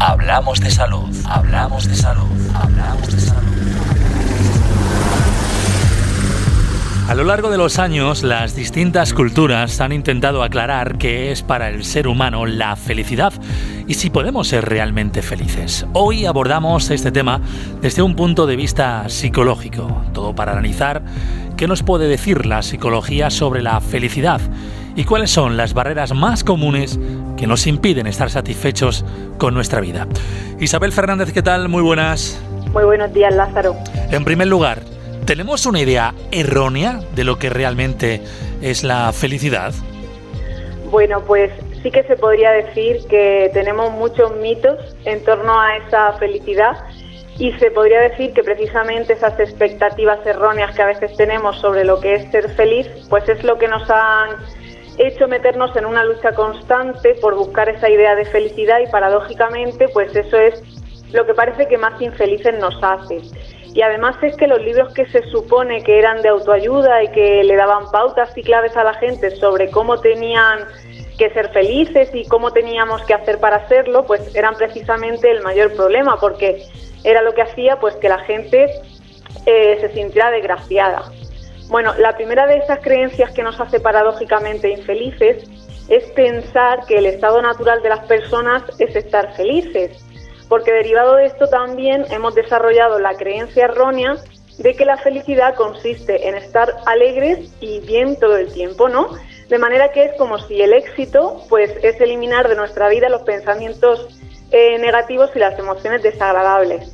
Hablamos de salud. Hablamos de salud. Hablamos de salud. A lo largo de los años, las distintas culturas han intentado aclarar qué es para el ser humano la felicidad y si podemos ser realmente felices. Hoy abordamos este tema desde un punto de vista psicológico, todo para analizar qué nos puede decir la psicología sobre la felicidad y cuáles son las barreras más comunes que nos impiden estar satisfechos con nuestra vida. Isabel Fernández, ¿qué tal? Muy buenas. Muy buenos días, Lázaro. En primer lugar, ¿tenemos una idea errónea de lo que realmente es la felicidad? Bueno, pues sí que se podría decir que tenemos muchos mitos en torno a esa felicidad y se podría decir que precisamente esas expectativas erróneas que a veces tenemos sobre lo que es ser feliz, pues es lo que nos han hecho meternos en una lucha constante por buscar esa idea de felicidad y paradójicamente pues eso es lo que parece que más infelices nos hace. Y además es que los libros que se supone que eran de autoayuda y que le daban pautas y claves a la gente sobre cómo tenían que ser felices y cómo teníamos que hacer para hacerlo, pues eran precisamente el mayor problema, porque era lo que hacía pues que la gente se sintiera desgraciada. Bueno, la primera de esas creencias que nos hace paradójicamente infelices es pensar que el estado natural de las personas es estar felices. Porque derivado de esto también hemos desarrollado la creencia errónea de que la felicidad consiste en estar alegres y bien todo el tiempo, ¿no? De manera que es como si el éxito pues es eliminar de nuestra vida los pensamientos negativos y las emociones desagradables.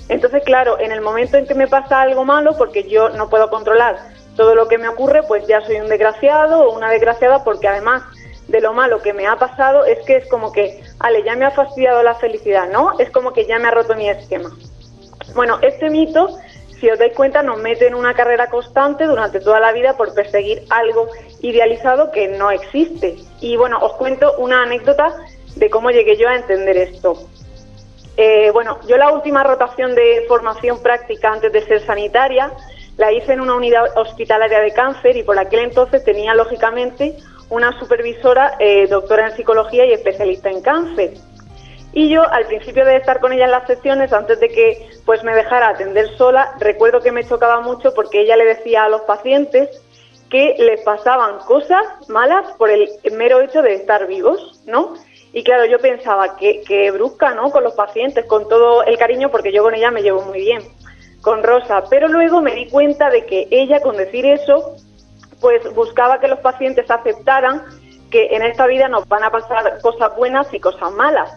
Entonces, claro, en el momento en que me pasa algo malo, porque yo no puedo controlar todo lo que me ocurre, pues ya soy un desgraciado o una desgraciada, porque además de lo malo que me ha pasado es que es como que, ya me ha fastidiado la felicidad, ¿no? Es como que ya me ha roto mi esquema. Bueno, este mito, si os dais cuenta, nos mete en una carrera constante durante toda la vida por perseguir algo idealizado que no existe. Y bueno, os cuento una anécdota de cómo llegué yo a entender esto. Bueno, yo la última rotación de formación práctica antes de ser sanitaria la hice en una unidad hospitalaria de cáncer y por aquel entonces tenía, lógicamente, una supervisora, doctora en psicología y especialista en cáncer. Y yo, al principio de estar con ella en las sesiones, antes de que pues me dejara atender sola, recuerdo que me chocaba mucho porque ella le decía a los pacientes que les pasaban cosas malas por el mero hecho de estar vivos, ¿no? Y claro, yo pensaba que brusca, ¿no?, con los pacientes, con todo el cariño, porque yo con ella me llevo muy bien, con Rosa. Pero luego me di cuenta de que ella, con decir eso, pues buscaba que los pacientes aceptaran que en esta vida nos van a pasar cosas buenas y cosas malas.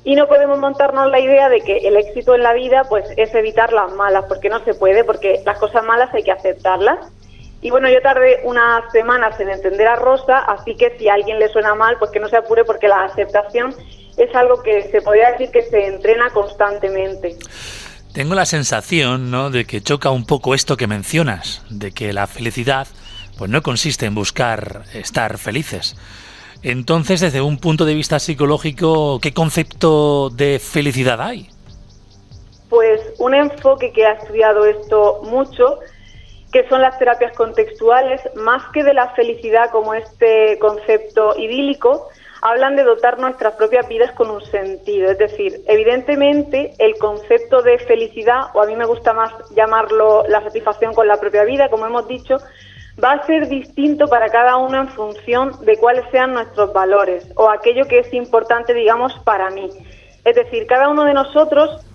Y no podemos montarnos la idea de que el éxito en la vida pues es evitar las malas, porque no se puede, porque las cosas malas hay que aceptarlas. Y bueno, yo tardé unas semanas en entender a Rosa, así que si a alguien le suena mal, pues que no se apure, porque la aceptación es algo que se podría decir que se entrena constantemente. Tengo la sensación, ¿no?, de que choca un poco esto que mencionas, de que la felicidad pues no consiste en buscar estar felices. Entonces, desde un punto de vista psicológico, ¿qué concepto de felicidad hay? Pues un enfoque que ha estudiado esto mucho, que son las terapias contextuales, más que de la felicidad como este concepto idílico, hablan de dotar nuestras propias vidas con un sentido. Es decir, evidentemente el concepto de felicidad, o a mí me gusta más llamarlo la satisfacción con la propia vida, como hemos dicho, va a ser distinto para cada uno en función de cuáles sean nuestros valores o aquello que es importante, digamos, para mí. Es decir, cada uno de nosotros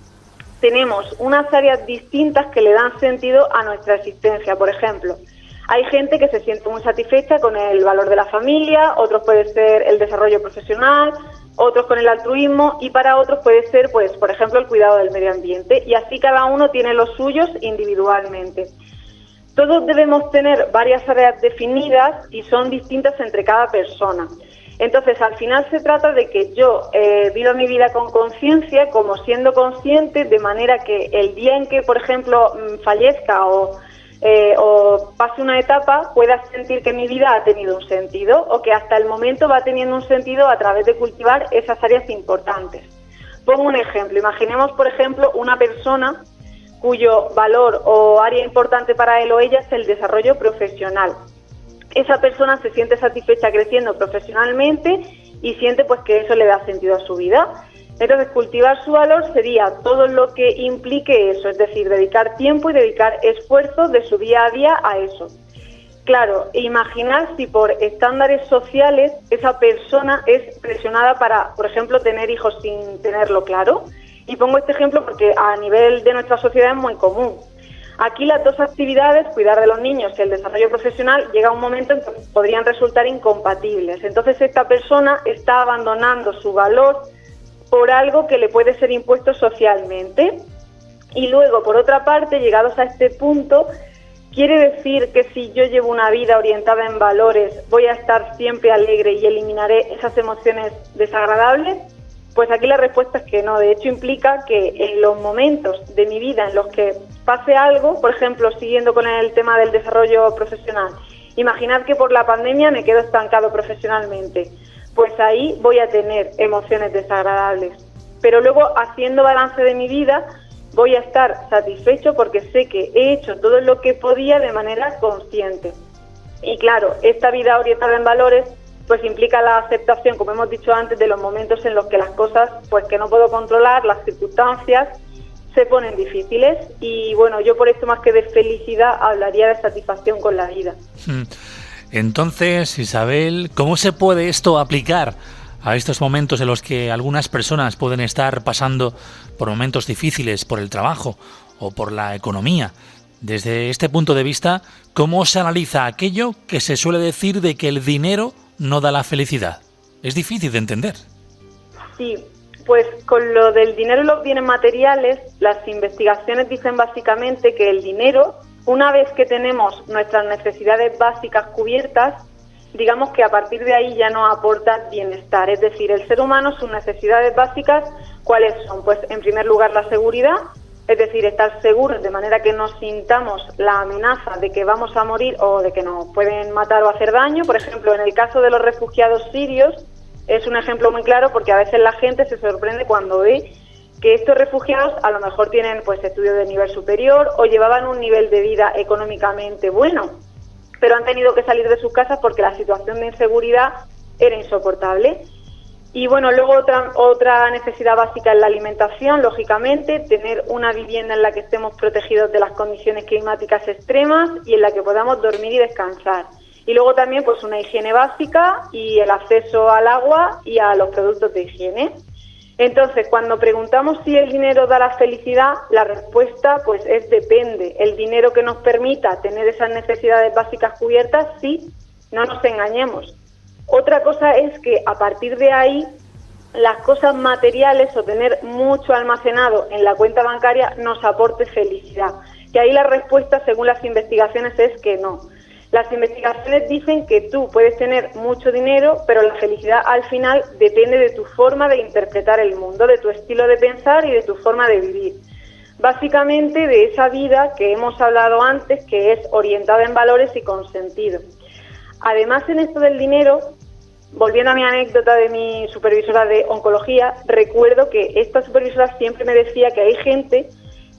tenemos unas áreas distintas que le dan sentido a nuestra existencia. Por ejemplo, hay gente que se siente muy satisfecha con el valor de la familia, otros puede ser el desarrollo profesional, otros con el altruismo y para otros puede ser, pues, por ejemplo, el cuidado del medio ambiente. Y así cada uno tiene los suyos individualmente. Todos debemos tener varias áreas definidas y son distintas entre cada persona. Entonces, al final se trata de que yo viva mi vida con conciencia, como siendo consciente, de manera que el día en que, por ejemplo, fallezca o pase una etapa, pueda sentir que mi vida ha tenido un sentido o que hasta el momento va teniendo un sentido a través de cultivar esas áreas importantes. Pongo un ejemplo. Imaginemos, por ejemplo, una persona cuyo valor o área importante para él o ella es el desarrollo profesional. Esa persona se siente satisfecha creciendo profesionalmente y siente pues que eso le da sentido a su vida. Entonces, cultivar su valor sería todo lo que implique eso, es decir, dedicar tiempo y dedicar esfuerzo de su día a día a eso. Claro, imaginar si por estándares sociales esa persona es presionada para, por ejemplo, tener hijos sin tenerlo claro. Y pongo este ejemplo porque a nivel de nuestra sociedad es muy común. Aquí las dos actividades, cuidar de los niños y el desarrollo profesional, llega un momento en que podrían resultar incompatibles. Entonces esta persona está abandonando su valor por algo que le puede ser impuesto socialmente. Y luego, por otra parte, llegados a este punto, ¿quiere decir que si yo llevo una vida orientada en valores voy a estar siempre alegre y eliminaré esas emociones desagradables? Pues aquí la respuesta es que no. De hecho, implica que en los momentos de mi vida en los que pase algo, por ejemplo, siguiendo con el tema del desarrollo profesional, imaginad que por la pandemia me quedo estancado profesionalmente, pues ahí voy a tener emociones desagradables. Pero luego, haciendo balance de mi vida, voy a estar satisfecho porque sé que he hecho todo lo que podía de manera consciente. Y claro, esta vida orientada en valores pues implica la aceptación, como hemos dicho antes, de los momentos en los que las cosas pues que no puedo controlar, las circunstancias, se ponen difíciles. Y bueno, yo por esto más que de felicidad hablaría de satisfacción con la vida. Entonces, Isabel, ¿cómo se puede esto aplicar a estos momentos en los que algunas personas pueden estar pasando por momentos difíciles por el trabajo o por la economía? Desde este punto de vista, ¿cómo se analiza aquello que se suele decir de que el dinero no da la felicidad? Es difícil de entender. Sí, pues con lo del dinero y los bienes materiales, las investigaciones dicen básicamente que el dinero, una vez que tenemos nuestras necesidades básicas cubiertas, digamos que a partir de ahí ya nos aporta bienestar. Es decir, el ser humano, sus necesidades básicas, ¿cuáles son? Pues en primer lugar la seguridad, es decir, estar seguros de manera que no sintamos la amenaza de que vamos a morir o de que nos pueden matar o hacer daño. Por ejemplo, en el caso de los refugiados sirios, es un ejemplo muy claro porque a veces la gente se sorprende cuando ve que estos refugiados a lo mejor tienen pues estudios de nivel superior o llevaban un nivel de vida económicamente bueno, pero han tenido que salir de sus casas porque la situación de inseguridad era insoportable. Y bueno, luego otra necesidad básica es la alimentación, lógicamente, tener una vivienda en la que estemos protegidos de las condiciones climáticas extremas y en la que podamos dormir y descansar. Y luego también pues una higiene básica y el acceso al agua y a los productos de higiene. Entonces, cuando preguntamos si el dinero da la felicidad, la respuesta pues es depende. El dinero que nos permita tener esas necesidades básicas cubiertas, sí, no nos engañemos. Otra cosa es que a partir de ahí las cosas materiales o tener mucho almacenado en la cuenta bancaria nos aporte felicidad. Que ahí la respuesta, según las investigaciones, es que no. Las investigaciones dicen que tú puedes tener mucho dinero, pero la felicidad al final depende de tu forma de interpretar el mundo, de tu estilo de pensar y de tu forma de vivir. Básicamente de esa vida que hemos hablado antes, que es orientada en valores y con sentido. Además, en esto del dinero, volviendo a mi anécdota de mi supervisora de oncología, recuerdo que esta supervisora siempre me decía que hay gente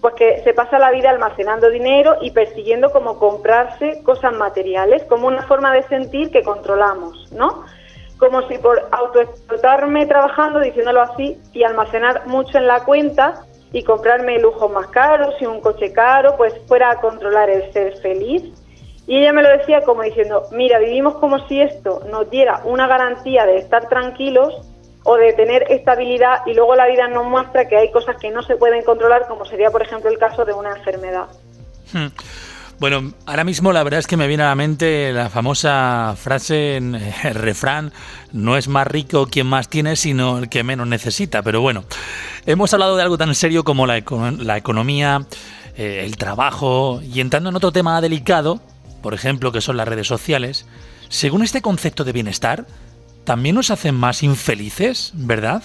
pues que se pasa la vida almacenando dinero y persiguiendo como comprarse cosas materiales, como una forma de sentir que controlamos, ¿no? Como si por autoexplotarme trabajando, diciéndolo así, y almacenar mucho en la cuenta y comprarme lujos más caros y un coche caro, pues fuera a controlar el ser feliz. Y ella me lo decía como diciendo, mira, vivimos como si esto nos diera una garantía de estar tranquilos o de tener estabilidad y luego la vida nos muestra que hay cosas que no se pueden controlar, como sería, por ejemplo, el caso de una enfermedad. Bueno, ahora mismo la verdad es que me viene a la mente la famosa frase, el refrán, no es más rico quien más tiene, sino el que menos necesita. Pero bueno, hemos hablado de algo tan serio como la economía, el trabajo, y entrando en otro tema delicado, por ejemplo, que son las redes sociales. Según este concepto de bienestar, también nos hacen más infelices, ¿verdad?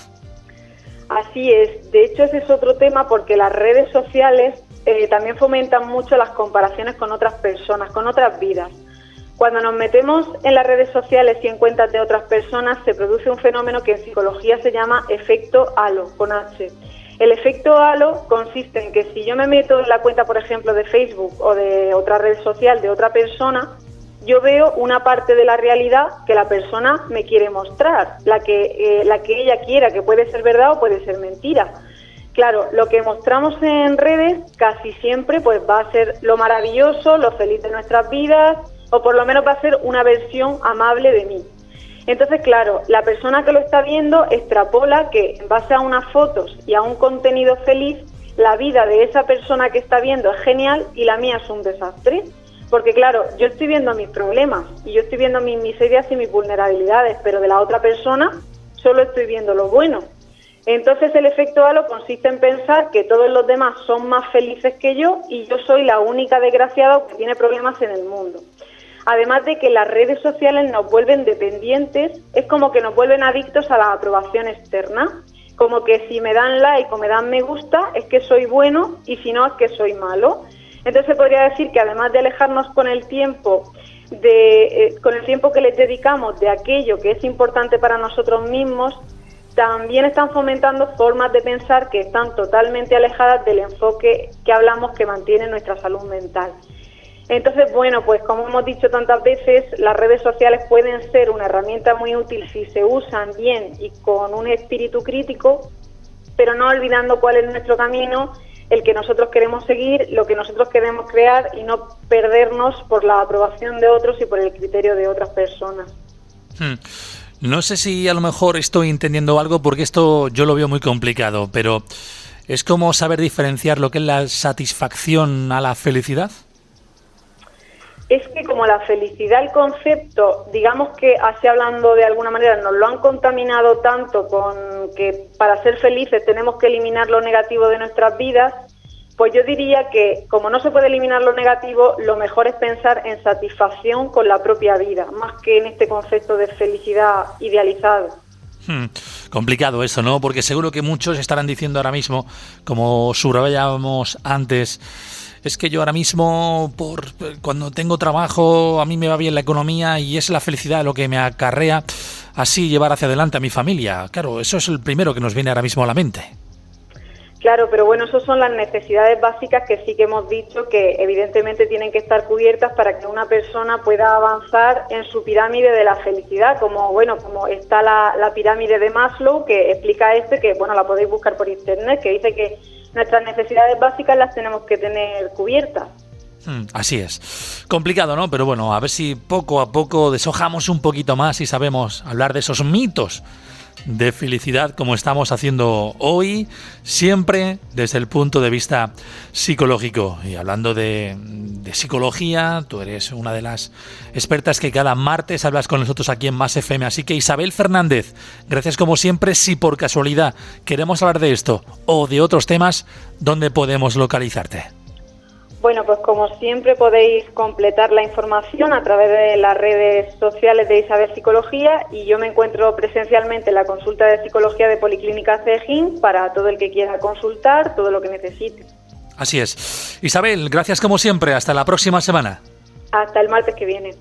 Así es. De hecho, ese es otro tema porque las redes sociales también fomentan mucho las comparaciones con otras personas, con otras vidas. Cuando nos metemos en las redes sociales y en cuentas de otras personas, se produce un fenómeno que en psicología se llama efecto halo, con H. El efecto halo consiste en que si yo me meto en la cuenta, por ejemplo, de Facebook o de otra red social de otra persona, yo veo una parte de la realidad que la persona me quiere mostrar, la que ella quiera, que puede ser verdad o puede ser mentira. Claro, lo que mostramos en redes casi siempre pues va a ser lo maravilloso, lo feliz de nuestras vidas, o por lo menos va a ser una versión amable de mí. Entonces, claro, la persona que lo está viendo extrapola que en base a unas fotos y a un contenido feliz, la vida de esa persona que está viendo es genial y la mía es un desastre. Porque claro, yo estoy viendo mis problemas y yo estoy viendo mis miserias y mis vulnerabilidades, pero de la otra persona solo estoy viendo lo bueno. Entonces el efecto halo consiste en pensar que todos los demás son más felices que yo y yo soy la única desgraciada que tiene problemas en el mundo. Además de que las redes sociales nos vuelven dependientes, es como que nos vuelven adictos a la aprobación externa, como que si me dan like o me dan me gusta es que soy bueno y si no es que soy malo. Entonces se podría decir que además de alejarnos con el tiempo que les dedicamos de aquello que es importante para nosotros mismos, también están fomentando formas de pensar que están totalmente alejadas del enfoque que hablamos que mantiene nuestra salud mental. Entonces, bueno, pues como hemos dicho tantas veces, las redes sociales pueden ser una herramienta muy útil si se usan bien y con un espíritu crítico, pero no olvidando cuál es nuestro camino, el que nosotros queremos seguir, lo que nosotros queremos crear y no perdernos por la aprobación de otros y por el criterio de otras personas. No sé si a lo mejor estoy entendiendo algo porque esto yo lo veo muy complicado, pero ¿es como saber diferenciar lo que es la satisfacción a la felicidad? Es que como la felicidad, el concepto, digamos que así hablando de alguna manera, nos lo han contaminado tanto con que para ser felices tenemos que eliminar lo negativo de nuestras vidas, pues yo diría que como no se puede eliminar lo negativo, lo mejor es pensar en satisfacción con la propia vida, más que en este concepto de felicidad idealizado. Complicado eso, ¿no? Porque seguro que muchos estarán diciendo ahora mismo, como subrayábamos antes, es que yo ahora mismo, cuando tengo trabajo, a mí me va bien la economía y es la felicidad lo que me acarrea así llevar hacia adelante a mi familia. Claro, eso es el primero que nos viene ahora mismo a la mente. Claro, pero bueno, esas son las necesidades básicas que sí que hemos dicho que evidentemente tienen que estar cubiertas para que una persona pueda avanzar en su pirámide de la felicidad, como está la pirámide de Maslow, que explica que bueno, la podéis buscar por internet, que dice que nuestras necesidades básicas las tenemos que tener cubiertas. Así es. Complicado, ¿no? Pero bueno, a ver si poco a poco deshojamos un poquito más y sabemos hablar de esos mitos de felicidad como estamos haciendo hoy, siempre desde el punto de vista psicológico. Y hablando de psicología, tú eres una de las expertas que cada martes hablas con nosotros aquí en Más FM. Así que Isabel Fernández, gracias como siempre. Si por casualidad queremos hablar de esto o de otros temas, ¿dónde podemos localizarte? Bueno, pues como siempre podéis completar la información a través de las redes sociales de Isabel Psicología y yo me encuentro presencialmente en la consulta de psicología de Policlínica Cejín para todo el que quiera consultar, todo lo que necesite. Así es. Isabel, gracias como siempre. Hasta la próxima semana. Hasta el martes que viene.